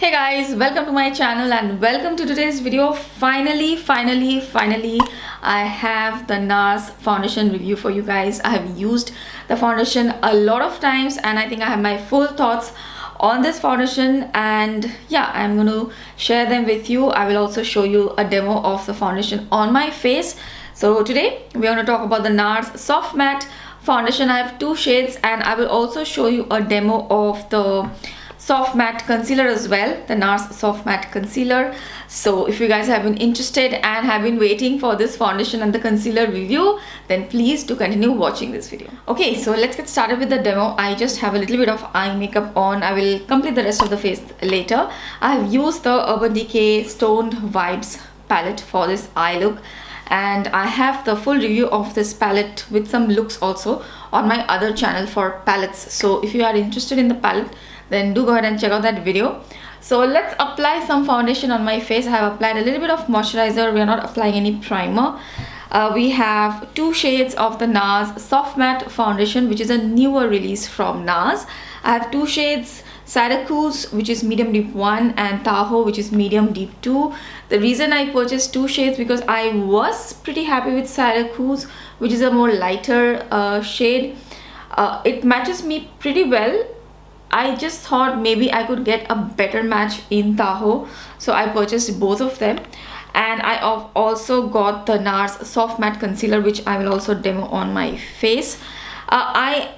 Hey guys, welcome to my channel and welcome to today's video. Finally, I have the NARS foundation review for you guys. I have used the foundation a lot of times and I think I have my full thoughts on this foundation, and yeah, I'm going to share them with you. I will also show you a demo of the foundation on my face. So today we're going to talk about the NARS Soft Matte foundation. I have two shades and I will also show you a demo of the soft matte concealer as well, the NARS soft matte concealer. So if you guys have been interested and have been waiting for this foundation and the concealer review, then please do continue watching this video. Okay, so let's get started with the demo. I just have a little bit of eye makeup on. I will complete the rest of the face later. I have used the Urban Decay Stoned Vibes palette for this eye look, and I have the full review of this palette with some looks also on my other channel for palettes. So if you are interested in the palette, then do go ahead and check out that video. So let's apply some foundation on my face. I have applied a little bit of moisturizer. We are not applying any primer. We have two shades of the NARS Soft Matte foundation, which is a newer release from NARS. I have two shades, Syracuse, which is medium deep 1, and Tahoe, which is medium deep 2. The reason I purchased two shades because I was pretty happy with Syracuse, which is a more lighter shade. It matches me pretty well. I just thought maybe I could get a better match in Tahoe, so I purchased both of them. And I also got the NARS Soft Matte Concealer, which I will also demo on my face. I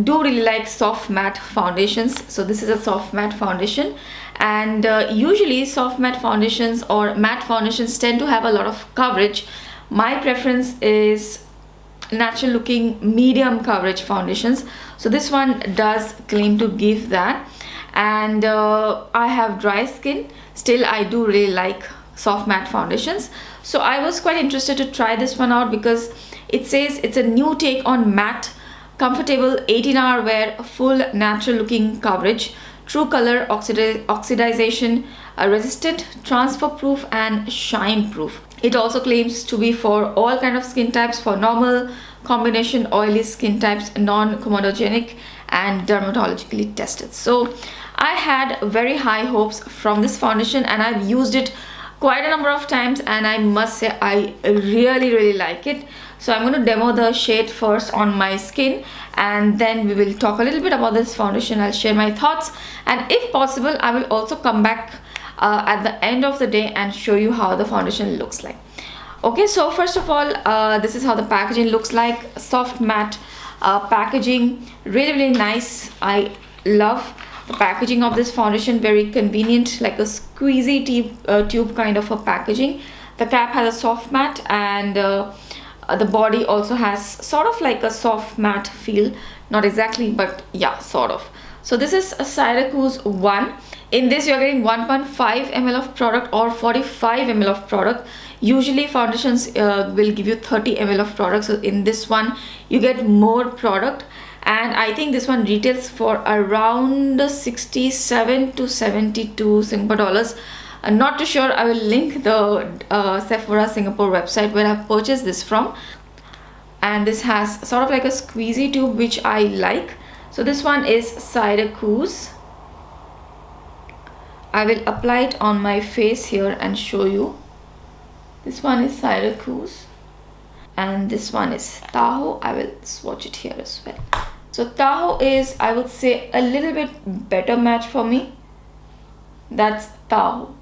do really like soft matte foundations, so this is a soft matte foundation, and usually soft matte foundations or matte foundations tend to have a lot of coverage. My preference is natural looking medium coverage foundations, so this one does claim to give that. And I have dry skin, still I do really like soft matte foundations, so I was quite interested to try this one out because it says it's a new take on matte, comfortable 18-hour wear, full natural looking coverage, true color oxidization resistant, transfer proof and shine proof. It also claims to be for all kind of skin types, for normal, combination, oily skin types, non-comedogenic and dermatologically tested. So I had very high hopes from this foundation and I've used it quite a number of times, and I must say I really like it. So I'm going to demo the shade first on my skin, and then we will talk a little bit about this foundation. I'll share my thoughts, and if possible I will also come back at the end of the day and show you how the foundation looks like. Okay, so first of all, this is how the packaging looks like. Soft matte packaging, really nice. I love the packaging of this foundation, very convenient, like a squeezy tube kind of a packaging. The cap has a soft matte, and the body also has sort of like a soft matte feel, not exactly, but yeah, sort of. So this is a Syracuse 1. In this you're getting 1.5 ml of product or 45 ml of product. Usually foundations will give you 30 ml of product, so in this one you get more product, and I think this one retails for around 67 to 72 Singapore dollars. I'm not too sure. I will link the Sephora Singapore website where I've purchased this from, and this has sort of like a squeezy tube, which I like. So this one is Syracuse. I will apply it on my face here and show you. This one is Syracuse and this one is Tahoe. I will swatch it here as well. So Tahoe is, I would say, a little bit better match for me. That's Tahoe.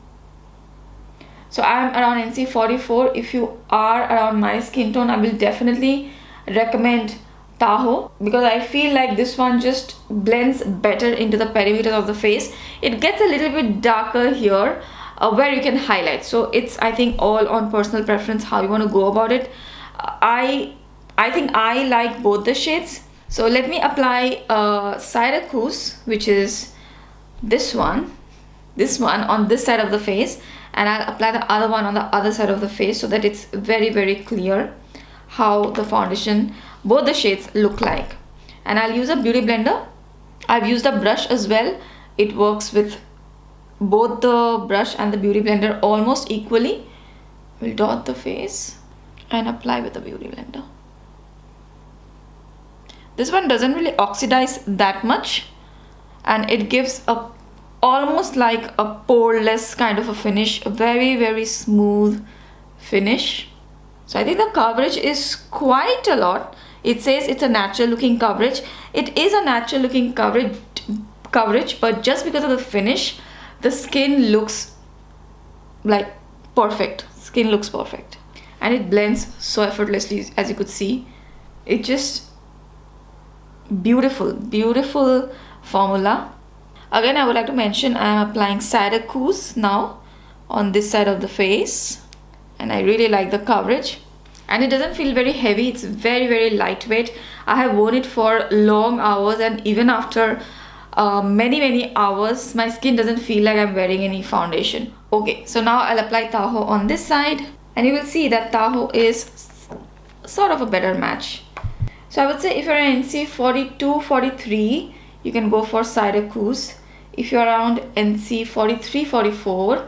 So I'm around NC44. If you are around my skin tone, I will definitely recommend Tahoe because I feel like this one just blends better into the perimeter of the face. It gets a little bit darker here where you can highlight. So it's, I think, all on personal preference how you want to go about it. I think I like both the shades. So let me apply Syracuse, which is this one on this side of the face, and I'll apply the other one on the other side of the face so that it's very clear how the foundation, both the shades, look like. And I'll use a beauty blender. I've used a brush as well. It works with both the brush and the beauty blender almost equally. We'll dot the face and apply with the beauty blender. This one doesn't really oxidize that much, and it gives a almost like a poreless kind of a finish, a very smooth finish. So I think the coverage is quite a lot. It says it's a natural looking coverage. It is a natural looking coverage, but just because of the finish, the skin looks like perfect. Skin looks perfect, and it blends so effortlessly, as you could see. It just beautiful formula. Again, I would like to mention I am applying Syracuse now on this side of the face, and I really like the coverage, and it doesn't feel very heavy. It's very lightweight. I have worn it for long hours, and even after many hours, my skin doesn't feel like I'm wearing any foundation. Okay, so now I'll apply Tahoe on this side, and you will see that Tahoe is sort of a better match. So I would say if you're an NC42, 43, you can go for Syracuse. If you're around NC43, 44,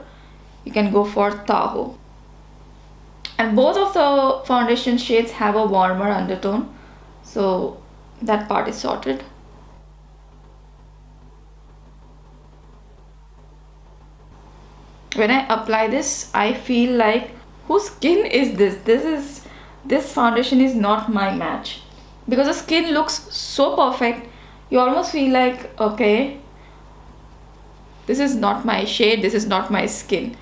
you can go for Tahoe. And both of the foundation shades have a warmer undertone, so that part is sorted. When I apply this, I feel like, whose skin is this? This foundation is not my match, because the skin looks so perfect. You almost feel like, okay, this is not my shade, this is not my skin.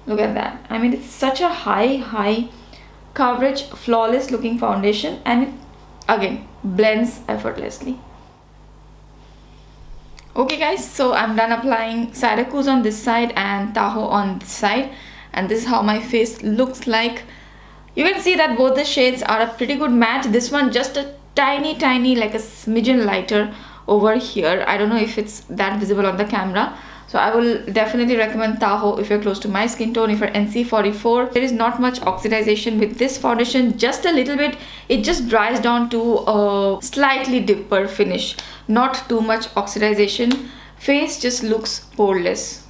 Look at that. I mean, it's such a high coverage, flawless looking foundation, and it again blends effortlessly. Okay guys, so I'm done applying Syracuse on this side and Tahoe on this side, and this is how my face looks like. You can see that both the shades are a pretty good match. This one just a tiny, like a smidgen lighter over here. I don't know if it's that visible on the camera. So I will definitely recommend Tahoe if you're close to my skin tone. If you're NC44, there is not much oxidization with this foundation, just a little bit. It just dries down to a slightly dipper finish, not too much oxidization. Face just looks poreless.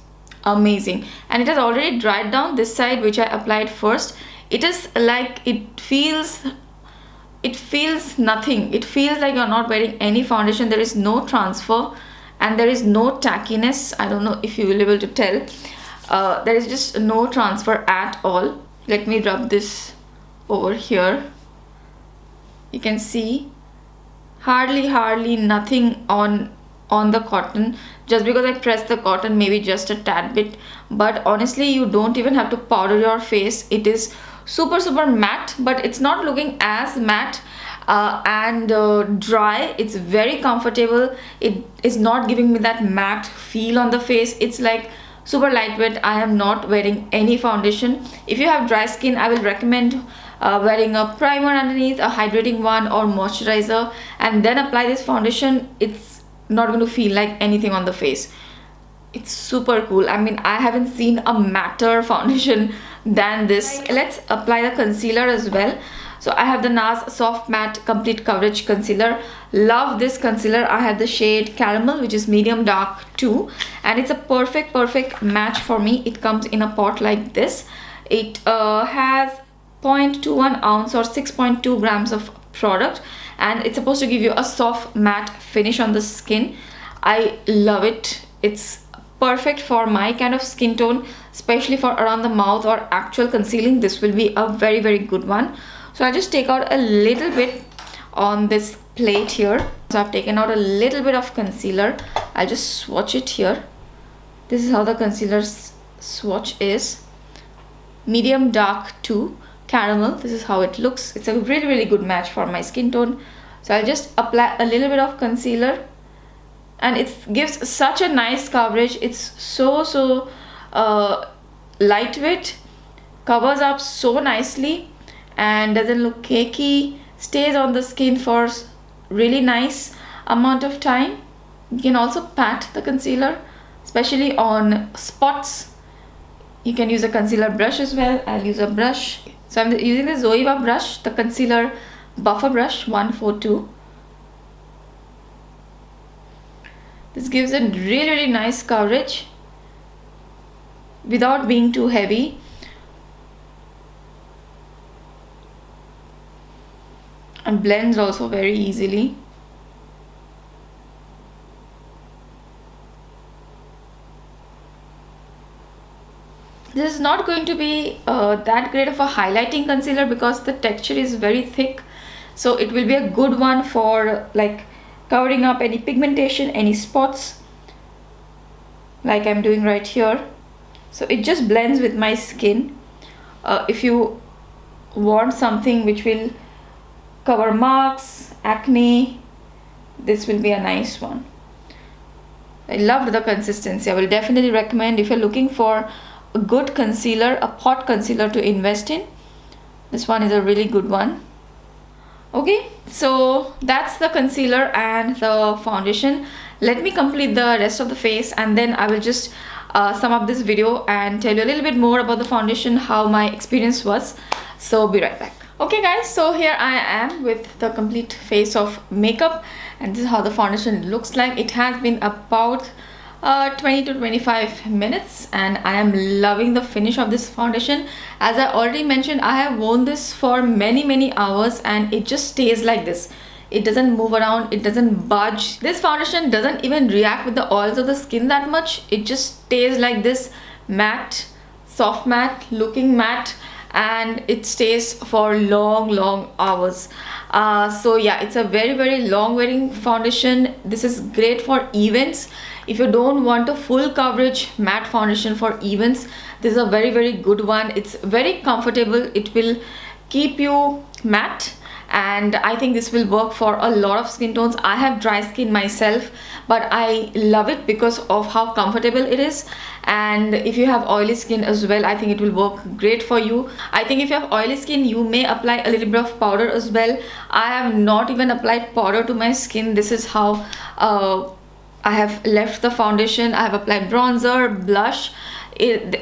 Amazing. And it has already dried down this side, which I applied first. It is like, it feels nothing. It feels like you're not wearing any foundation. There is no transfer and there is no tackiness. I don't know if you will be able to tell. There is just no transfer at all. Let me rub this over here. You can see hardly nothing on the cotton. Just because I pressed the cotton, maybe just a tad bit, but honestly you don't even have to powder your face. It is super matte, but it's not looking as matte and dry. It's very comfortable. It is not giving me that matte feel on the face. It's like super lightweight. I am not wearing any foundation. If you have dry skin, I will recommend wearing a primer underneath, a hydrating one or moisturizer, and then apply this foundation. It's not going to feel like anything on the face. It's super cool. I mean, I haven't seen a matter foundation than this. Let's apply the concealer as well. So I have the NARS Soft Matte Complete Coverage Concealer. Love this concealer. I have the shade Caramel, which is medium dark 2, and it's a perfect match for me. It comes in a pot like this. It has 0.21 ounce or 6.2 grams of product, and it's supposed to give you a soft matte finish on the skin. I love it. It's perfect for my kind of skin tone, especially for around the mouth or actual concealing. This will be a very good one. So I'll just take out a little bit on this plate here. So I've taken out a little bit of concealer. I'll just swatch it here. This is how the concealer swatch is. Medium dark 2 Caramel. This is how it looks. It's a really good match for my skin tone. So I'll just apply a little bit of concealer, and it gives such a nice coverage. It's so lightweight, covers up so nicely and doesn't look cakey, stays on the skin for really nice amount of time. You can also pat the concealer, especially on spots. You can use a concealer brush as well. I'll use a brush. So I'm using the Zoeva brush, the concealer buffer brush 142. This gives a really nice coverage without being too heavy. And blends also very easily. This is not going to be that great of a highlighting concealer because the texture is very thick. So it will be a good one for like covering up any pigmentation, any spots, like I'm doing right here. So it just blends with my skin. If you want something which will cover marks, acne, this will be a nice one. I loved the consistency. I will definitely recommend if you're looking for a good concealer, a pot concealer to invest in. This one is a really good one. Okay, so that's the concealer and the foundation. Let me complete the rest of the face and then I will just sum up this video and tell you a little bit more about the foundation, how my experience was. So be right back. Okay guys, so here I am with the complete face of makeup and this is how the foundation looks like. It has been about 20 to 25 minutes and I am loving the finish of this foundation. As I already mentioned, I have worn this for many hours and it just stays like this. It doesn't move around, it doesn't budge. This foundation doesn't even react with the oils of the skin that much. It just stays like this, matte, soft matte, looking matte, and it stays for long hours. So yeah, it's a very long wearing foundation. This is great for events. If you don't want a full coverage matte foundation for events, this is a very good one. It's very comfortable. It will keep you matte and I think this will work for a lot of skin tones. I have dry skin myself, but I love it because of how comfortable it is. And if you have oily skin as well, I think it will work great for you. I think if you have oily skin, you may apply a little bit of powder as well. I have not even applied powder to my skin. This is how I have left the foundation. I have applied bronzer, blush.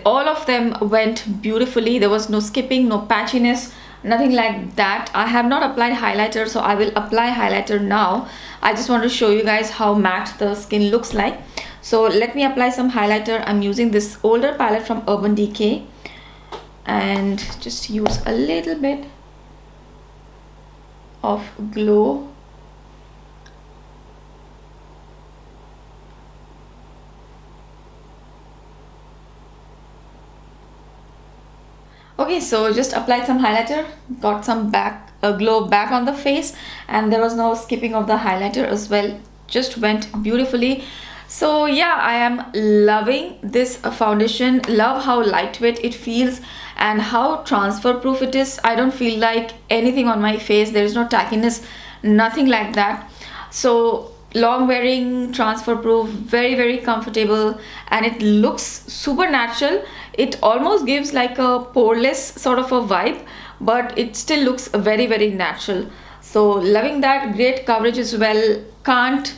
All of them went beautifully. There was no skipping, no patchiness, nothing like that. I have not applied highlighter, so I will apply highlighter now. I just want to show you guys how matte the skin looks like. So let me apply some highlighter. I'm using this older palette from Urban Decay and just use a little bit of glow. Okay, so just applied some highlighter, got some glow back on the face, and there was no skipping of the highlighter as well. Just went beautifully. So yeah, I am loving this foundation. Love how lightweight it feels and how transfer proof it is. I don't feel like anything on my face. There is no tackiness, nothing like that. So long wearing, transfer proof, very comfortable, and it looks super natural. It almost gives like a poreless sort of a vibe, but it still looks very natural. So loving that. Great coverage as well. Can't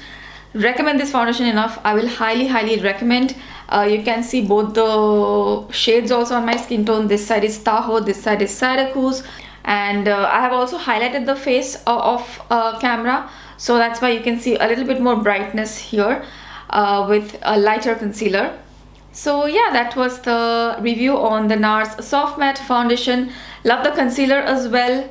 recommend this foundation enough. I will highly recommend. You can see both the shades also on my skin tone. This side is Tahoe, this side is Syracuse, and I have also highlighted the face of camera, so that's why you can see a little bit more brightness here with a lighter concealer. So yeah, that was the review on the NARS Soft Matte Foundation. Love the concealer as well.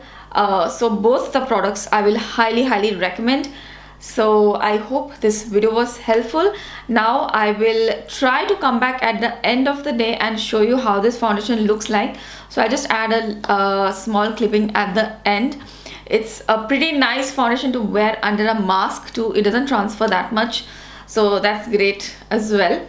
So both the products I will highly recommend. So I hope this video was helpful. Now I will try to come back at the end of the day and show you how this foundation looks like. So I just add a small clipping at the end. It's a pretty nice foundation to wear under a mask too. It doesn't transfer that much, so that's great as well.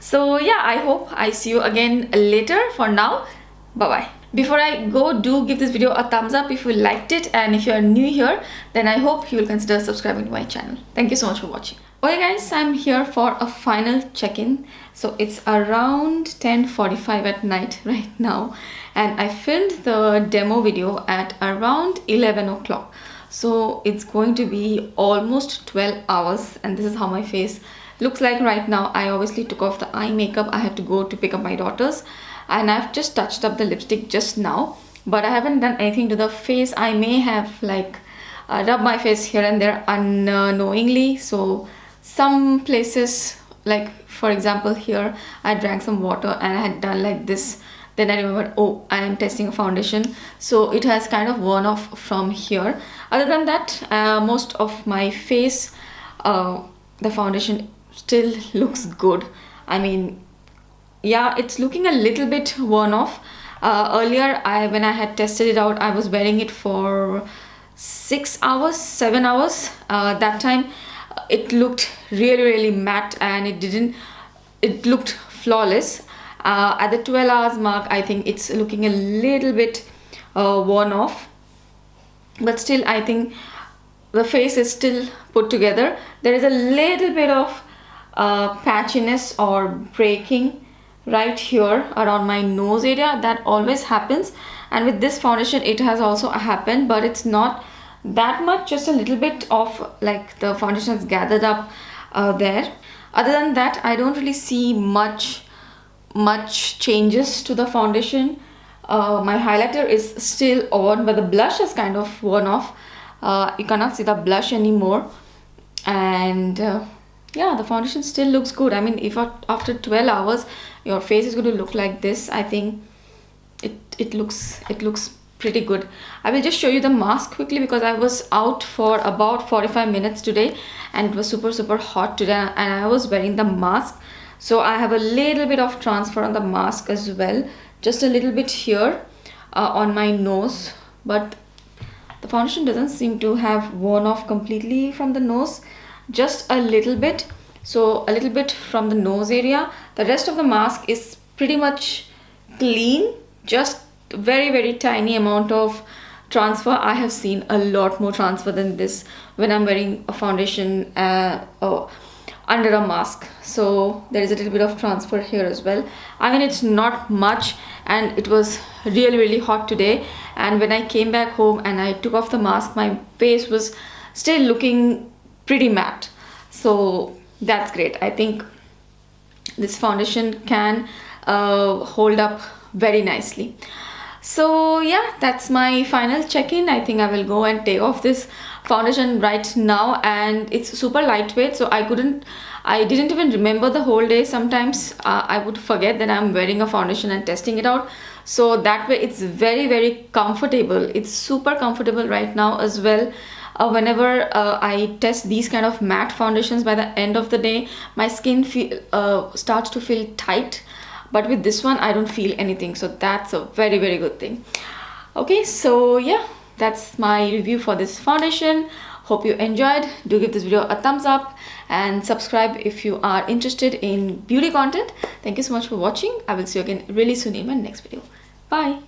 So yeah, I hope I see you again later. For now, bye bye. Before I go, do give this video a thumbs up if you liked it, and if you are new here, then I hope you will consider subscribing to my channel. Thank you so much for watching. Okay guys, I'm here for a final check-in. So it's around 10:45 at night right now, and I filmed the demo video at around 11 o'clock. So it's going to be almost 12 hours, and this is how my face looks like right now. I obviously took off the eye makeup. I had to go to pick up my daughters, and I've just touched up the lipstick just now, but I haven't done anything to the face. I may have like rubbed my face here and there unknowingly. So some places, like for example here, I drank some water and I had done like this. Then I remembered, oh, I am testing a foundation, so it has kind of worn off from here. Other than that, most of my face, the foundation still looks good. I mean, yeah, it's looking a little bit worn off. Earlier, when I had tested it out, I was wearing it for 6 hours, 7 hours. That time it looked really matte, and it looked flawless. At the 12 hours mark, I think it's looking a little bit worn off, but still I think the face is still put together. There is a little bit of patchiness or breaking right here around my nose area. That always happens, and with this foundation it has also happened, but it's not that much, just a little bit of like the foundation has gathered up there. Other than that, I don't really see much changes to the foundation. My highlighter is still on, but the blush is kind of worn off. You cannot see the blush anymore, and yeah, the foundation still looks good. I mean, if after 12 hours your face is going to look like this, I think it looks pretty good. I will just show you the mask quickly, because I was out for about 45 minutes today, and it was super hot today, and I was wearing the mask, so I have a little bit of transfer on the mask as well, just a little bit here on my nose, but the foundation doesn't seem to have worn off completely from the nose, just a little bit. So a little bit from the nose area. The rest of the mask is pretty much clean, just very tiny amount of transfer. I have seen a lot more transfer than this when I'm wearing a foundation under a mask. So there is a little bit of transfer here as well. I mean, it's not much, and it was really hot today, and when I came back home and I took off the mask, my face was still looking pretty matte. So that's great. I think this foundation can hold up very nicely. So yeah, that's my final check-in. I think I will go and take off this foundation right now, and it's super lightweight, so I didn't even remember the whole day. Sometimes I would forget that I'm wearing a foundation and testing it out, so that way it's very comfortable. It's super comfortable right now as well. Whenever I test these kind of matte foundations, by the end of the day my skin starts to feel tight, but with this one I don't feel anything, so that's a very good thing. Okay, so yeah, that's my review for this foundation. Hope you enjoyed. Do give this video a thumbs up and subscribe if you are interested in beauty content. Thank you so much for watching. I will see you again really soon in my next video. Bye.